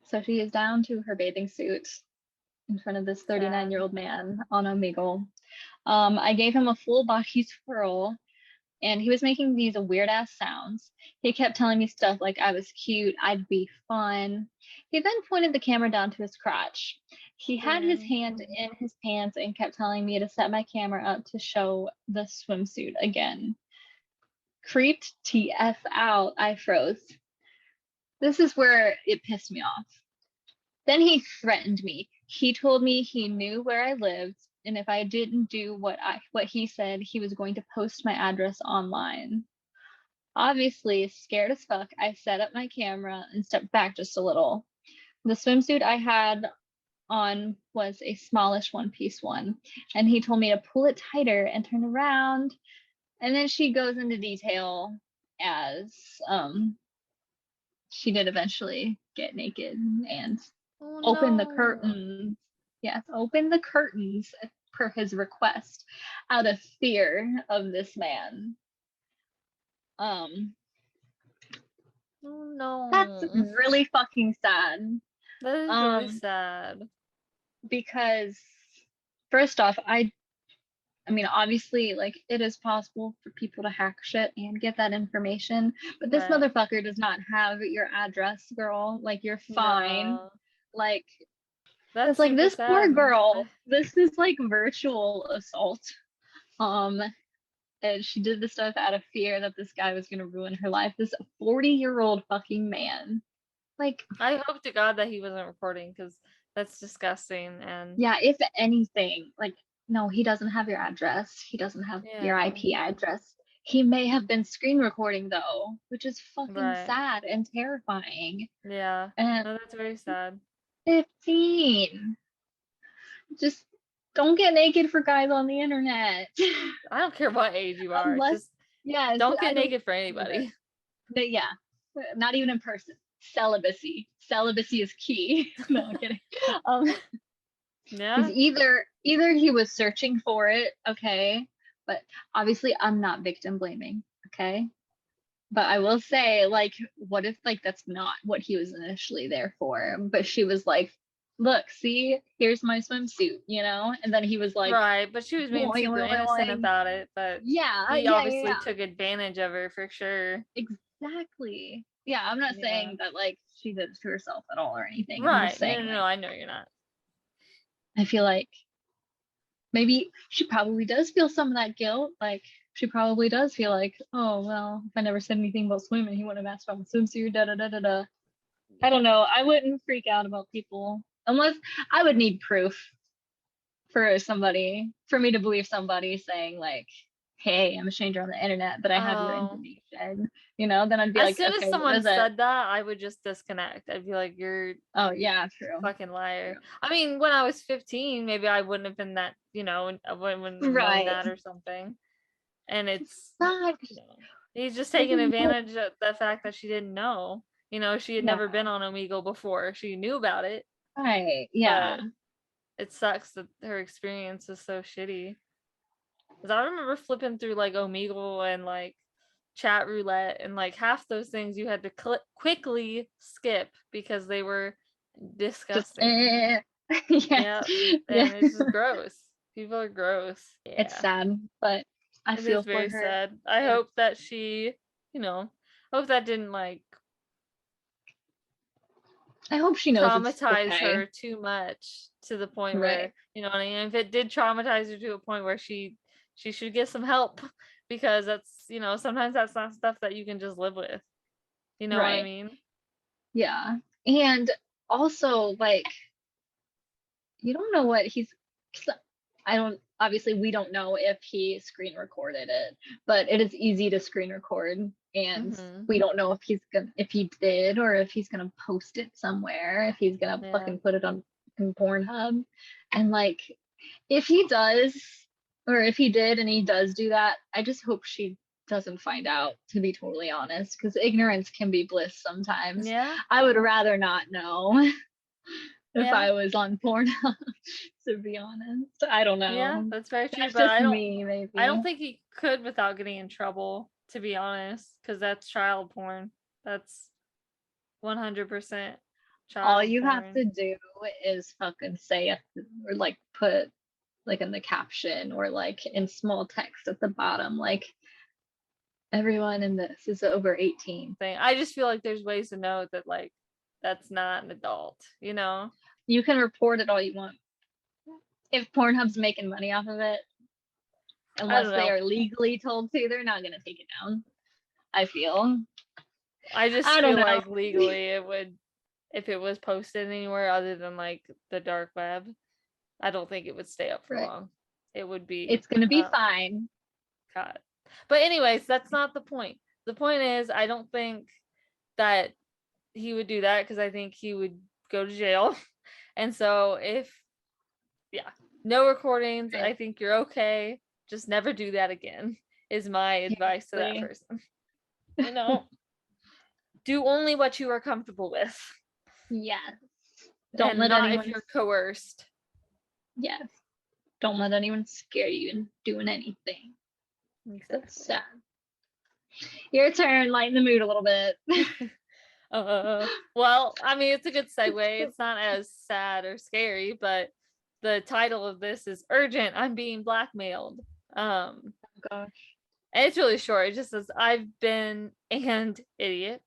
S1: So she is down to her bathing suit in front of this 39-year-old man on Omegle. I gave him a full body twirl, and he was making these weird ass sounds. He kept telling me stuff like I was cute, I'd be fun. He then pointed the camera down to his crotch. He had his hand in his pants and kept telling me to set my camera up to show the swimsuit again. Creeped TF out, I froze. This is where it pissed me off. Then he threatened me. He told me he knew where I lived, and if I didn't do what he said, he was going to post my address online. Obviously, scared as fuck, I set up my camera and stepped back just a little. The swimsuit I had on was a smallish one-piece one, and he told me to pull it tighter and turn around. And then she goes into detail as she did eventually get naked and open the curtains. Yes, open the curtains per his request out of fear of this man.
S2: Oh no.
S1: That's really fucking sad.
S2: That is really sad.
S1: Because first off, I mean, obviously, like, it is possible for people to hack shit and get that information, but this motherfucker does not have your address, girl. Like, you're fine. No. Like, that's like this sad. Poor girl. This is like virtual assault. And she did this stuff out of fear that this guy was gonna ruin her life. This 40-year-old fucking man. Like,
S2: I hope to God that he wasn't recording, because that's disgusting. And
S1: yeah, if anything, like, no, he doesn't have your address. He doesn't have your IP address. He may have been screen recording though, which is fucking sad and terrifying.
S2: Yeah,
S1: and
S2: no, that's very sad.
S1: 15. Just don't get naked for guys on the internet.
S2: I don't care what age you are. Just don't get naked for anybody.
S1: But yeah, not even in person. Celibacy is key. No, I'm kidding.
S2: Yeah,
S1: either he was searching for it, okay, but obviously I'm not victim blaming, okay, but I will say, like, what if, like, that's not what he was initially there for, but she was like, look, see, here's my swimsuit, and then he was like,
S2: Right, but she was being
S1: boing,
S2: super
S1: boing, boing,
S2: innocent
S1: boing.
S2: about it, but
S1: Yeah,
S2: he
S1: yeah, yeah,
S2: obviously
S1: yeah.
S2: took advantage of her for sure.
S1: Exactly. Yeah, I'm not
S2: Yeah.
S1: saying that like she did it to herself at all or anything. I'm just
S2: Right. No,
S1: saying
S2: no, no,
S1: like
S2: I know you're not.
S1: I feel like maybe she probably does feel some of that guilt. Like she probably does feel like, oh well, if I never said anything about swimming, he wouldn't have asked about my swimsuit. Da da da da da. I don't know. I wouldn't freak out about people unless I would need proof for me to believe somebody saying like, "Hey, I'm a stranger on the internet, but I have your
S2: Oh,
S1: information." Then I'd be
S2: as
S1: like,
S2: soon as
S1: "Okay, what
S2: someone
S1: is it?"
S2: said that, I would just disconnect. I'd be like, you're
S1: Oh yeah, true,
S2: fucking liar.
S1: true.
S2: I mean, when I was 15, maybe I wouldn't have been that, I wouldn't have known
S1: Right.
S2: that or something. And it's,
S1: Sucks.
S2: he's just
S1: Like,
S2: taking
S1: no.
S2: advantage of the fact that she didn't know. She had
S1: Yeah.
S2: never been on Omegle before. She knew about it,
S1: Right. Yeah.
S2: but it sucks that her experience is so shitty. Because I remember flipping through like Omegle and like chat roulette, and like half those things you had to quickly skip because they were
S1: Just
S2: disgusting.
S1: yes.
S2: Yeah,
S1: Yeah.
S2: and it's just gross. People are gross.
S1: It's
S2: Yeah,
S1: sad, but I
S2: it is
S1: feel for
S2: very
S1: her.
S2: sad. I
S1: And
S2: hope that she, you know, hope that didn't like
S1: I hope she knows it's
S2: traumatize
S1: okay.
S2: her too much to the point
S1: Right.
S2: where, what I mean, if it did traumatize her to a point where she should get some help, because that's, sometimes that's not stuff that you can just live with. You know what I
S1: Right.
S2: mean?
S1: Yeah. And also like you don't know what he's I don't obviously we don't know if he screen recorded it, but it is easy to screen record and
S2: Mm-hmm.
S1: we don't know if he did or if he's gonna post it somewhere, if he's gonna
S2: Yeah.
S1: fucking put it on Pornhub. And like if he does or if he did and he does do that, I just hope she doesn't find out, to be totally honest, because ignorance can be bliss sometimes.
S2: Yeah.
S1: I would rather not know if
S2: Yeah.
S1: I was on Pornhub, to be honest. I don't
S2: Yeah,
S1: know.
S2: that's very true.
S1: That's
S2: But
S1: just
S2: I don't
S1: me,
S2: I don't
S1: maybe.
S2: think he could without getting in trouble, to be honest, because that's child porn. That's 100%
S1: All
S2: child
S1: you have
S2: porn.
S1: to do is fucking say it or like put like in the caption or like in small text at the bottom, like everyone in this is over 18.
S2: Thing. I just feel like there's ways to know that like that's not an adult, you know?
S1: You can report it all you want. If Pornhub's making money off of it,
S2: I don't
S1: unless they
S2: know.
S1: are legally told to, they're not gonna take it down. I feel.
S2: I just
S1: I don't
S2: feel
S1: know.
S2: like legally it would, if it was posted anywhere other than like the dark web, I don't think it would stay up for
S1: Right.
S2: long. It would be
S1: It's gonna be fine.
S2: cut. But anyways, that's not the point. The point is, I don't think that he would do that because I think he would go to jail. And so yeah, no recordings.
S1: Right.
S2: I think you're okay. Just never do that again, is my advice to that
S1: Seriously.
S2: person. You know, do only what you are comfortable with,
S1: Yes. Don't
S2: and
S1: let
S2: not if
S1: anyone,
S2: you're coerced.
S1: yes. Don't let anyone scare you into doing anything. That's
S2: Exactly.
S1: sad. Your turn, lighten the mood a little bit.
S2: Well, I mean, it's a good segue. It's not as sad or scary, but the title of this is Urgent, I'm Being Blackmailed.
S1: Gosh.
S2: And it's really short. It just says, I've been and idiot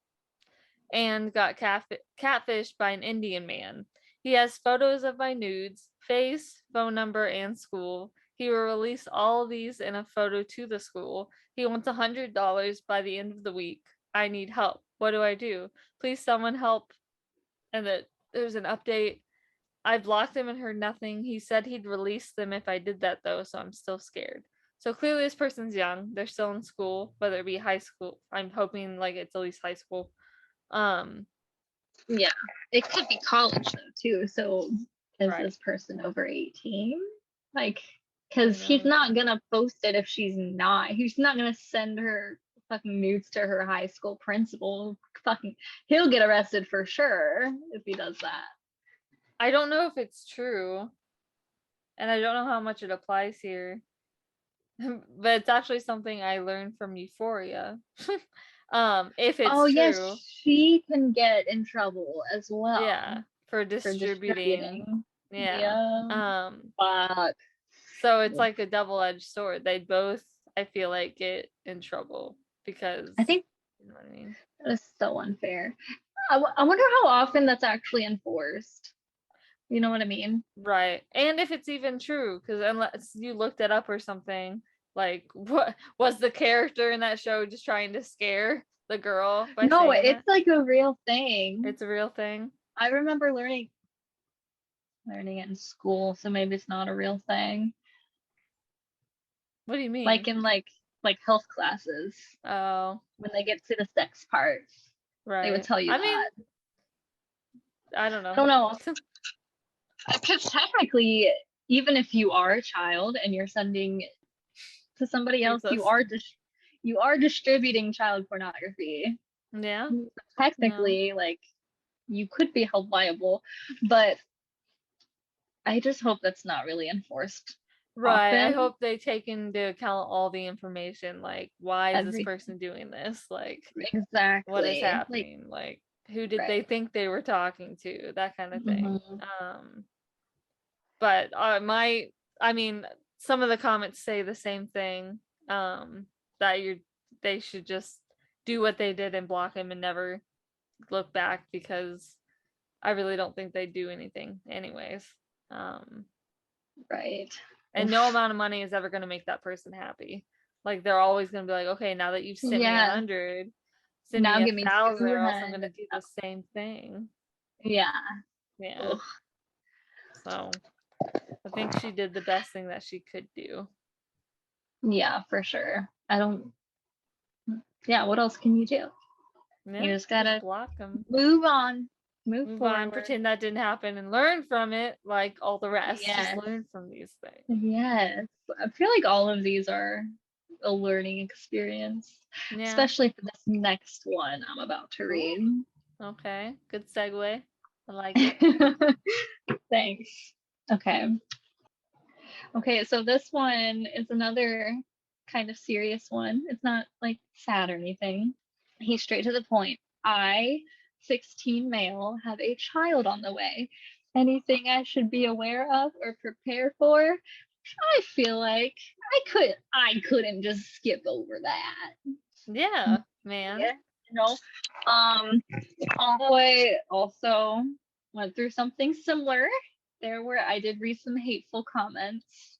S2: and got catfished by an Indian man. He has photos of my nudes, face, phone number, and school. He will release all of these in a photo to the school. He wants $100 by the end of the week. I need help. What do I do? Please, someone help. And there's an update. I blocked him and heard nothing. He said he'd release them if I did that, though, so I'm still scared. So clearly, this person's young. They're still in school, whether it be high school. I'm hoping like it's at least high school. Um,
S1: Yeah. It could be college though too. So is
S2: right.
S1: this person over 18? Like,
S2: I
S1: because he's
S2: know.
S1: not gonna post it if she's not. He's not gonna send her fucking nudes to her high school principal. Fucking, he'll get arrested for sure if he does that.
S2: I don't know if it's true, and I don't know how much it applies here. But it's actually something I learned from Euphoria. If
S1: Oh
S2: it's
S1: yes,
S2: true,
S1: she can get in trouble as well.
S2: yeah. for
S1: for
S2: distributing.
S1: distributing.
S2: Yeah.
S1: Yeah. Fuck.
S2: So it's like a double-edged sword. They both, I feel like, get in trouble because,
S1: I think
S2: you know what I mean?
S1: it's so unfair. I wonder how often that's actually enforced. You know what I mean?
S2: Right. And if it's even true, because unless you looked it up or something, like what was the character in that show just trying to scare the girl by
S1: No,
S2: saying
S1: it's
S2: that?
S1: like a real thing.
S2: It's a real thing.
S1: I remember learning it in school, so maybe it's not a real thing.
S2: What do you
S1: Like
S2: mean?
S1: in like health classes,
S2: Oh,
S1: when they get to the sex parts, they would
S2: right.
S1: tell you
S2: I mean,
S1: that.
S2: I don't
S1: I
S2: know.
S1: don't know. Because technically, even if you are a child and you're sending to somebody else,
S2: Jesus.
S1: you are distributing child pornography.
S2: Yeah. No.
S1: Technically, like you could be held liable, but I just hope that's not really enforced
S2: Right. I
S1: often.
S2: hope they take into account all the information, like why is this
S1: Every
S2: person doing this? Like what is
S1: exactly like
S2: happening? Like who did they
S1: right.
S2: think they were talking to? That kind of thing.
S1: Mhm.
S2: But I mean, some of the comments say the same thing. That they should just do what they did and block him and never look back because I really don't think they do anything anyways. Um,
S1: Right.
S2: and no
S1: Oof.
S2: amount of money is ever going to make that person happy. Like they're always going to be like, okay, now that you've sent me
S1: Yeah.
S2: 100, send me
S1: Now
S2: a
S1: give me
S2: 1,000 or else I'm
S1: 200.
S2: going to do the same thing.
S1: Yeah.
S2: Yeah.
S1: Ugh.
S2: So I think she did the best thing that she could do.
S1: Yeah, for sure. I don't. Yeah. What else can you do?
S2: Yeah,
S1: You just
S2: just
S1: gotta
S2: block them.
S1: move on, move
S2: Move on,
S1: forward.
S2: pretend that didn't happen and learn from it like all the rest. Just
S1: Yes.
S2: learn from these things.
S1: Yes. I feel like all of these are a learning experience,
S2: Yeah.
S1: especially for this next one I'm about to
S2: Ooh,
S1: read.
S2: okay. Good segue. I like it.
S1: Thanks. Okay. Okay, so this one is another kind of serious one. It's not like sad or anything. He's straight to the point. I, 16 male, have a child on the way. Anything I should be aware of or prepare for? I feel like I couldn't just skip over that.
S2: Yeah, man.
S1: Yeah, you know. Homeboy also went through something similar. There where I did read some hateful comments,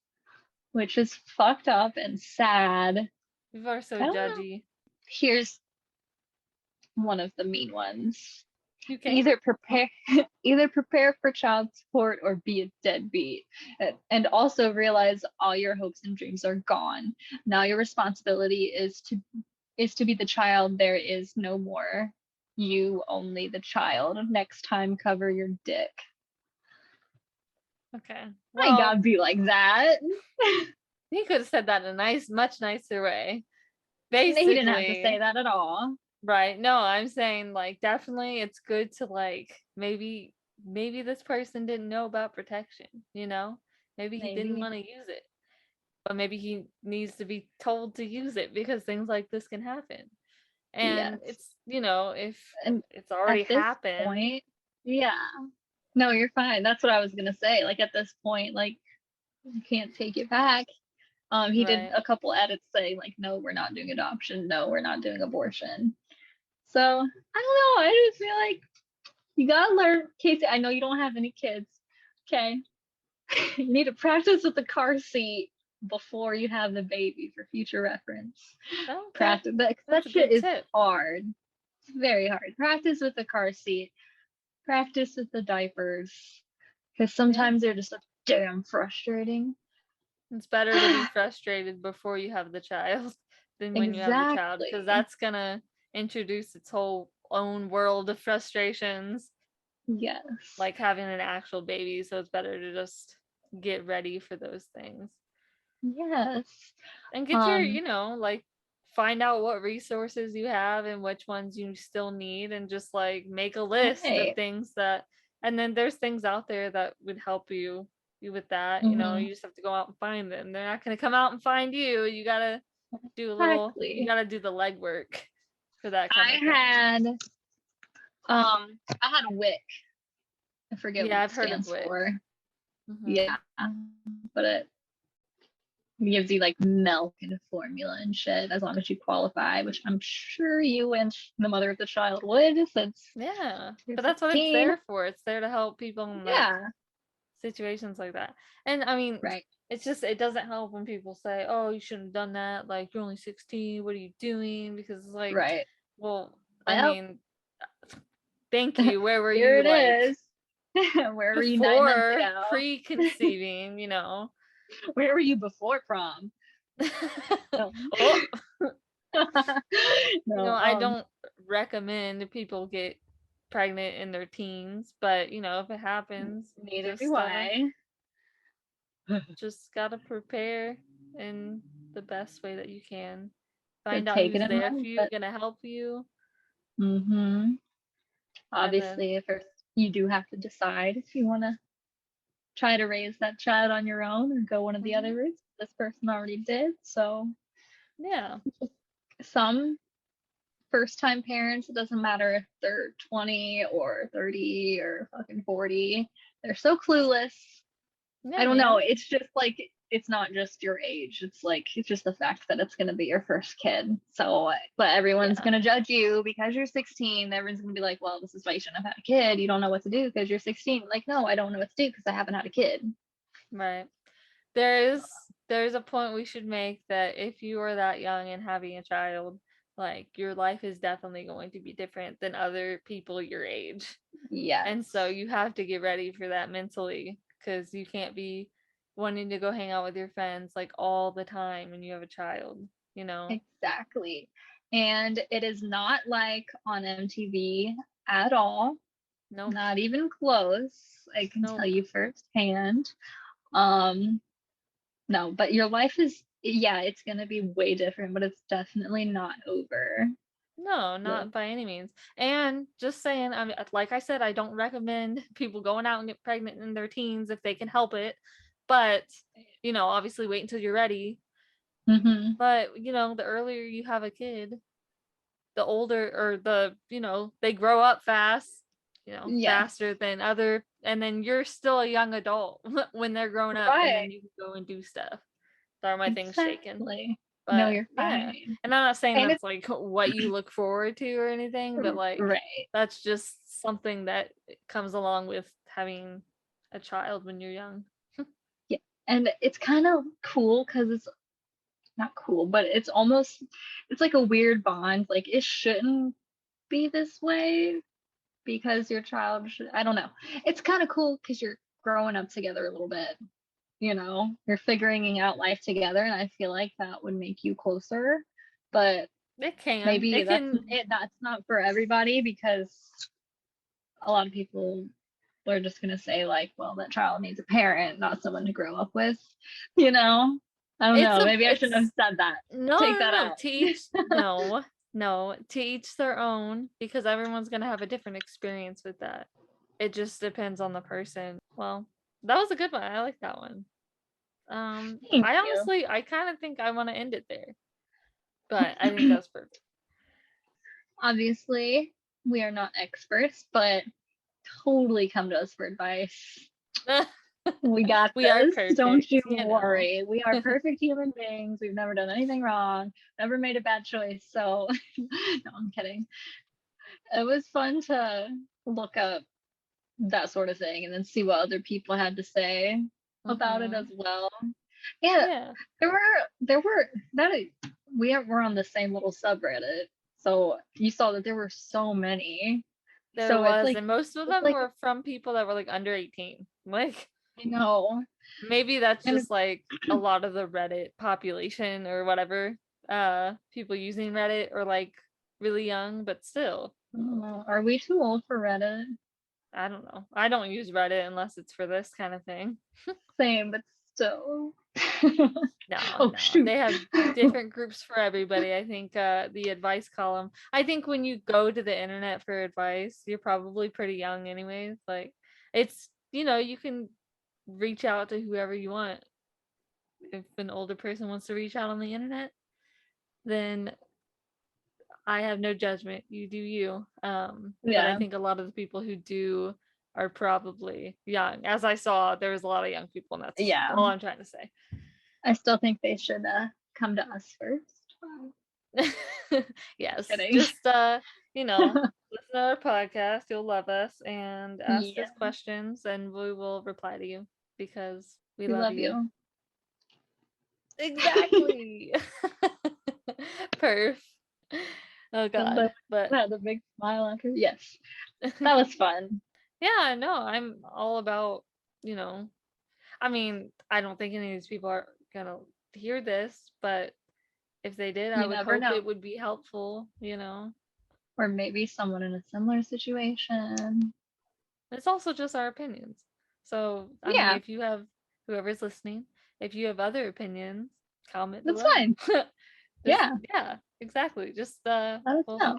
S1: which is fucked up and sad.
S2: People are so
S1: I don't know.
S2: judgy.
S1: Here's one of the mean ones.
S2: Okay.
S1: Either prepare for child support or be a deadbeat. And also realize all your hopes and dreams are gone. Now your responsibility is to be the child there is no more. You only the child. Next time cover your dick.
S2: Okay.
S1: I ain't
S2: Well,
S1: gotta be like that.
S2: he could have said that in a much nicer way.
S1: He didn't have to say
S2: Basically,
S1: that at all.
S2: right. No, I'm saying like definitely it's good to like maybe this person didn't know about protection, you know? Maybe he didn't
S1: Maybe.
S2: want to use it. But maybe he needs to be told to use it because things like this can happen. And
S1: Yes.
S2: it's, you know, if
S1: And
S2: it's already
S1: at this
S2: happened,
S1: point, yeah. No, you're fine. That's what I was gonna say. Like at this point, like you can't take it back. He did
S2: right?
S1: a couple edits saying like, no, we're not doing adoption. No, we're not doing abortion. So I don't know. I just feel like you gotta learn, Casey. I know you don't have any kids. Okay, you need to practice with the car seat before you have the baby for future reference.
S2: Okay.
S1: Practice, but
S2: That's
S1: that
S2: a
S1: shit
S2: good
S1: is
S2: tip.
S1: hard. It's very hard. Practice with the car seat. Practice with the diapers, because
S2: Yeah.
S1: sometimes they're just so damn frustrating.
S2: It's better to be frustrated before you have the child than when you have the child because
S1: Exactly.
S2: that's gonna introduce its whole own world of frustrations,
S1: Yes.
S2: like having an actual baby. So it's better to just get ready for those things
S1: Yes.
S2: and get your,
S1: Um,
S2: like find out what resources you have and which ones you still need and just like make a list of
S1: right.
S2: things that and then there's things out there that would help you with that,
S1: Hmm.
S2: you just have to go out and find them. They're not going to come out and find you. You
S1: Exactly.
S2: got to do the legwork for that kind
S1: I
S2: of thing.
S1: had I had a wick I forget what
S2: Yeah,
S1: it
S2: I've heard of
S1: stands
S2: WIC.
S1: for.
S2: Hmm.
S1: Yeah, but it gives you like milk and formula and shit as long as you qualify, which I'm sure you and the mother of the child would, since
S2: Yeah,
S1: you're
S2: but that's what it's
S1: 16.
S2: there for. It's there to help people in like
S1: Yeah,
S2: situations like that. And I mean,
S1: right,
S2: it's just it doesn't help when people say, "Oh, you shouldn't have done that. Like you're only 16. What are you doing?" Because it's like,
S1: right.
S2: well, I
S1: Well,
S2: mean, thank you. Where were
S1: here
S2: you
S1: it
S2: like
S1: is. Where were you 9 months
S2: before
S1: ago?
S2: pre-conceiving, you know?
S1: Where were you before prom? No.
S2: Oh, you know,
S1: No,
S2: I don't recommend people get pregnant in their teens, but you know, if it happens,
S1: neither do I.
S2: just gotta prepare in the best way that you can.
S1: To
S2: Find out
S1: take it
S2: who's
S1: in
S2: there for
S1: mind,
S2: you,
S1: but
S2: gonna help you, and then
S1: obviously, first you do have to decide if you want to try to raise that child on your own or go one of the
S2: mhm,
S1: other routes. This person already did. So
S2: yeah,
S1: some first time parents, it doesn't matter if they're 20 or 30 or fucking 40, they're so clueless. I
S2: yeah,
S1: don't know.
S2: man.
S1: It's just like, it's not just your age. It's like, it's just the fact that it's going to be your first kid. So, but everyone's
S2: Yeah,
S1: going to judge you because you're 16. Everyone's going to be like, well, this is why you shouldn't have had a kid. You don't know what to do because you're 16. Like, no, I don't know what to do because I haven't had a kid.
S2: right. There's a point we should make that if you are that young and having a child, like your life is definitely going to be different than other people your age.
S1: Yes,
S2: And so you have to get ready for that mentally because you can't be wanting to go hang out with your friends like all the time when you have a child, you know?
S1: exactly. And it is not like on MTV at all.
S2: Nope.
S1: Not even close. I can tell
S2: Nope.
S1: you firsthand. Um, no, but your life is, yeah, it's gonna be way different, but it's definitely not over.
S2: No,
S1: Like,
S2: not by any means. And just saying, I mean, like I said, I don't recommend people going out and get pregnant in their teens if they can help it. But, you know, obviously wait until you're ready.
S1: hmm
S2: But, you know, the earlier you have a kid, the older or they grow up fast,
S1: yes,
S2: faster than other, and then you're still a young adult when they're grown up, and
S1: right,
S2: then you can go and do stuff. Sorry, my thing's shaking.
S1: exactly. No,
S2: But
S1: you're
S2: yeah,
S1: fine.
S2: and I'm not saying
S1: And
S2: that's
S1: it's
S2: like what you look forward to or anything, but like
S1: right.
S2: that's just something that comes along with having a child when you're young.
S1: Yeah. And it's kind of cool because it's not cool, but it's almost, it's like a weird bond. Like, it shouldn't be this way because your child should, I don't know. It's kind of cool because you're growing up together a little bit, you're figuring out life together, and I feel like that would make you closer. But
S2: It can.
S1: maybe
S2: It can.
S1: that's not for everybody, because a lot of people are just going to say like, well, that child needs a parent, not someone to grow up with, you know. I don't
S2: It's
S1: know,
S2: a
S1: maybe I shouldn't have
S2: it's
S1: said that.
S2: no,
S1: Take
S2: no,
S1: that
S2: no.
S1: out.
S2: To each no, no. To each their own because everyone's gonna have a different experience with that. It just depends on the person. Well, that was a good one. I like that one.
S1: Thank
S2: I
S1: you.
S2: honestly, I kind of think I want to end it there, but I think that was perfect.
S1: Obviously we are not experts, but totally come to us for advice. We got
S2: We are
S1: this. Don't
S2: perfect,
S1: you
S2: you know.
S1: worry. We are perfect human beings. We've never done anything wrong, never made a bad choice. So, no, I'm kidding. It was fun to look up that sort of thing and then see what other people had to say about it as
S2: Hmm.
S1: well. Yeah,
S2: Yeah,
S1: there were that we're on the same little subreddit. So you saw that there were so many.
S2: there
S1: So
S2: was, and most of
S1: it's
S2: them
S1: like,
S2: were from people that were like under 18. Like,
S1: you know,
S2: maybe that's
S1: and
S2: just like a lot of the Reddit population or whatever. People using Reddit or like really young, but still,
S1: are we too old for Reddit?
S2: I don't know. I don't use Reddit unless it's for this kind of thing.
S1: Same, but still.
S2: No,
S1: Oh
S2: no.
S1: shoot.
S2: They have different groups for everybody. I think the advice column. I think when you go to the internet for advice, you're probably pretty young anyways. Like it's, you can reach out to whoever you want. If an older person wants to reach out on the internet, then I have no judgment. You do you. But I
S1: Yeah.
S2: think a lot of the people who do are probably young. As I saw, there was a lot of young people, and that's
S1: Yeah.
S2: all I'm trying to say.
S1: I still think they should come to us first.
S2: Yes,
S1: Kidding.
S2: just you know, listen to our podcast. You'll love us and ask
S1: Yeah,
S2: us questions, and we will reply to you because we
S1: we
S2: love
S1: love
S2: you.
S1: you.
S2: Exactly. Perf. Oh God, but
S1: The big smile on her. Yes, that was fun.
S2: yeah, no, I'm all about, you know, I mean, I don't think any of these people are gonna hear this, but if they did, I
S1: You
S2: would
S1: never
S2: hope
S1: know.
S2: it would be helpful, you know.
S1: Or maybe someone in a similar situation.
S2: It's also just our opinions. So, I mean,
S1: Yeah,
S2: if you have, whoever's listening, if you have other opinions, comment
S1: that's
S2: below.
S1: fine.
S2: Just,
S1: Yeah,
S2: yeah, exactly. Just,
S1: let us know.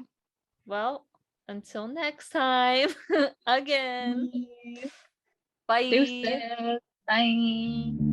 S2: well, until next time, again.
S1: Bye.
S2: Bye.
S1: Deuces. Bye.